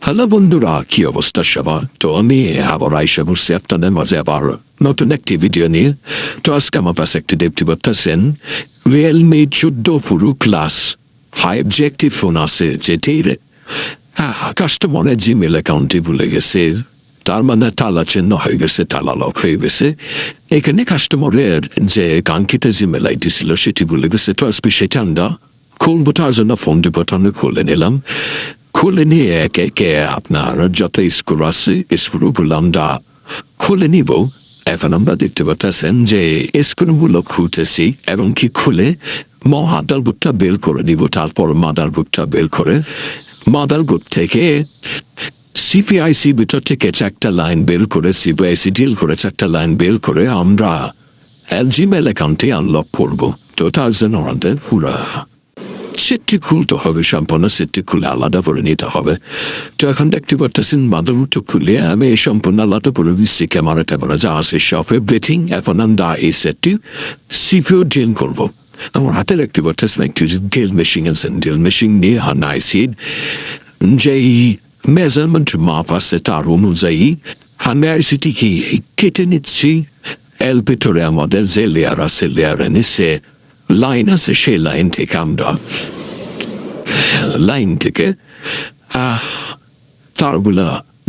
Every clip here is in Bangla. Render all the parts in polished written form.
হ্যালো বন্ধুরা, কি অবস্থা সবার? তো আমি আবার আইসা বসছি আপনাদের মাঝে আবার নতুন একটি ভিডিও নিয়ে। তো আজকে আমার পাশে একটি দেখতে পাচ্ছেন Realme 14 Pro plus high objective phone আছে, যেটির কাস্টমারের জিমেল অ্যাকাউন্টে ভুলে গেছে, তার মানে তালা চিহ্ন হয়ে গেছে, তালা লক হয়ে গেছে। এখানে কাস্টমারের যে কাঙ্ক্ষিত জিমেল আইডি ছিল সেটি ভুলে গেছে। তো আজকে সেটা আমরা খুলবো, তার জন্য ফোনটি বোতামে খুলে নিলাম। খুলে নিয়ে একে একে আপনার যত স্কোর আছে স্কোরগুলো আমরা খুলে নিব। এখন আমরা দেখতে পাচ্ছেন যে স্ক্রিনগুলো খুলতেছি এবং কি খুলে মাদার বুকটা বের করে দিব। তারপর মাদার বুকটা বের করে মাদার বুক থেকে সিপিআইসি ভিতর থেকে চারটা লাইন বের করে, সিপিআইসি ডিল করে চারটা লাইন বের করে আমরা জিমেল অ্যাকাউন্টে আনলক করবো। তো তার জন্য আমাদের পুরা সেটটি খুলতে হবে, সম্পূর্ণ সেটটি খুলে আলাদা করে নিতে হবে। তো এখন দেখতে পাচ্ছেন মাদারবোর্ডটা খুলে আমি এই সম্পূর্ণ আলাদা করে দিচ্ছি। ক্যামেরা ট্যামেরা যা আছে সব ব্রিথিং। এখন আমরা এই সেটটি সিপিইউ ডিল করবো। আমার হাতে দেখতে পাচ্ছেন একটি ডেল মেশিন আছে, ডেল মেশিন নিয়ে আনাইছি যেই মেজারমেন্ট মাপ আছে তার অনুযায়ী আমি আইসিটিকে কেটে নিচ্ছি। এর ভিতরে আমাদের যে লেয়ার আছে, লেয়ারে নিচে লাইন আছে, সেই লাইন থেকে আমরা তারগুলা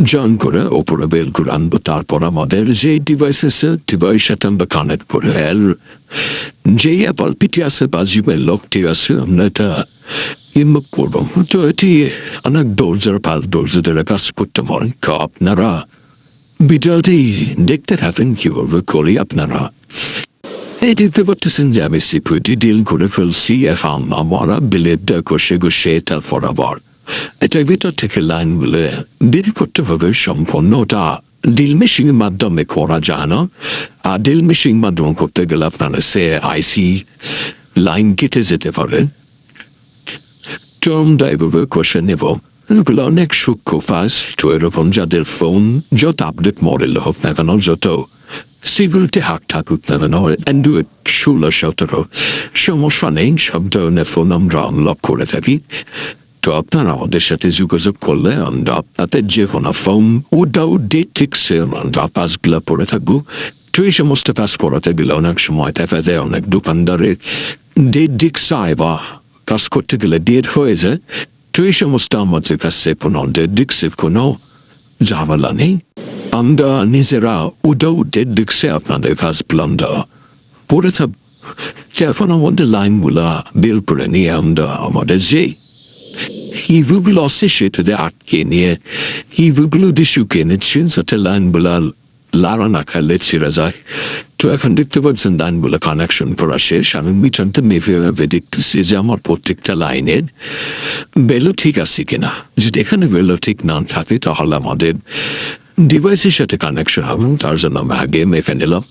জয়েন করে ওপরে বের করে আনবো। তারপর আমাদের যে ডিভাইস আছে ডিভাইস সাথে আমরা কানেক্ট করে যে অ্যাপল পিটি আছে বা জিমেল লকটি আছে আমরা এটা ইনবুক করবো। তো এটি অনেক দর্জাদের কাজ করতে পারেন। আপনারা ভিডিওটি দেখতে থাকেন কিভাবে করি। আপনারা এই দেখতে পাচ্ছেন যে আমি সিকিউরিটি ডিল করে ফেলছি। এখন আমরা বিলেটটা কষে কষে তারপর আবার এটার ভিতর থেকে লাইন বলে ডিল করতে হবে। সম্পূর্ণটা ডিল মেশিনের মাধ্যমে করা যায় না। আর ডিল মেশিন মাধ্যমে করতে গেলে আপনারা সে আইসি লাইন কেটে যেতে পারে। টার্ম ড্রাইভার কষে নেব। এগুলো অনেক সূক্ষ্ম ফাস্ট। তো এরকম যাদের ফোন যত আপডেট মডেল হোক না কেন, যত সিকিউরিটি হাক থাকুক না কেন, অ্যান্ড্রয়েড 16-17 সমস্যা নেই, সব ধরনের ফোন আমরা আনলক করে থাকি। তো আপনারা আমাদের সাথে যোগাযোগ করলে আমরা আপনাদের যে কোনো ফোন উইদাউট ডেট ফিক্সে আমরা পাসগুলো পড়ে থাকবো। তো এই সমস্ত পাস পড়াতে গেলে অনেক সময় দেখা যায় অনেক দোকানদারে ডেট ডিক্সায় বা কাজ করতে গেলে ডেট হয়ে যায়। তো এই সমস্ত আমাদের কাছে কোনো ডেট ডিক্সের কোনো ঝামেলা নেই। আমরা নিজেরা উইদাউট ডেট ডিক্সে আপনাদের কাজগুলো আমরা পড়ে থাকবো। এখন আমাদের লাইনগুলা বের করে নিয়ে আমরা আমাদের যে হিগুলো আছে সেটাতে আটকে নিয়ে হিগুলো দিয়ে শুকিয়ে নিচ্ছি যাতে লাইনগুলা লাড়া না খাইলে ছিঁড়ে যায়। তো এখন দেখতে পাচ্ছেন লাইনগুলো কানেকশন করা শেষ। আমি মিটারটা মেপে দেখতেছি যে আমার প্রত্যেকটা লাইনের বেলো ঠিক আছে কিনা। যদি এখানে বেলো ঠিক না থাকে তাহলে আমাদের ডিভাইসের সাথে কানেকশন হবে। তার জন্য আমি আগে মেপে নিলাম।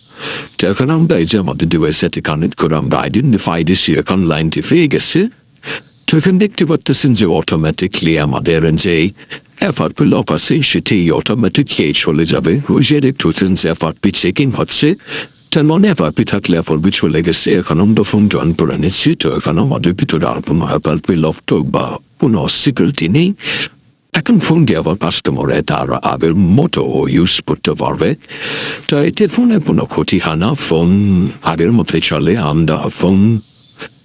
তো এখন আমরা এই যে আমাদের ডিভাইসের সাথে কানেক্ট করে আমরা আইডেন্টিফাই দিচ্ছি এখন লাইনটি পেয়ে গেছে। তো এখন দেখতে পাচ্ছেন যে অটোমেটিকলি আমাদের যে এফআরপি লক আছে সেটি অটোমেটিক চলে যাবে। ওই যে দেখতেছেন যে এফআরপি চেকিং হচ্ছে, তার মানে এফআরপি থাকলে এফআরপি চলে গেছে। এখন আমরা ফোন জয়েন করে নিচ্ছি। তো এখন আমাদের ভিতরে আর কোনো এফআরপি লক বা কোনো সিকিউরিটি নেই। এখন ফোন দিয়ে আবার কাস্টমারে তারা আগের মতো ইউজ করতে পারবে। তো এতে ফোনে কোনো ক্ষতি হয় না, ফোন আগের মতোই চলে। আমরা ফোন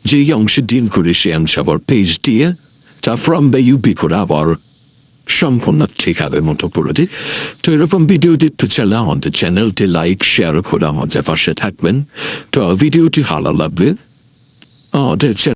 যে অংশে ডিল করে সে অংশ আবার পেজ দিয়ে তারপর আমরা ইউপি করে আবার সম্পূর্ণ ঠিক আগের মতো করে দিই। তো এরকম ভিডিও দেখতে চাইলে আমাদের চ্যানেলটি লাইক শেয়ার করে আমাদের পাশে থাকবেন। তো ভিডিওটি ভালো লাগবে আমাদের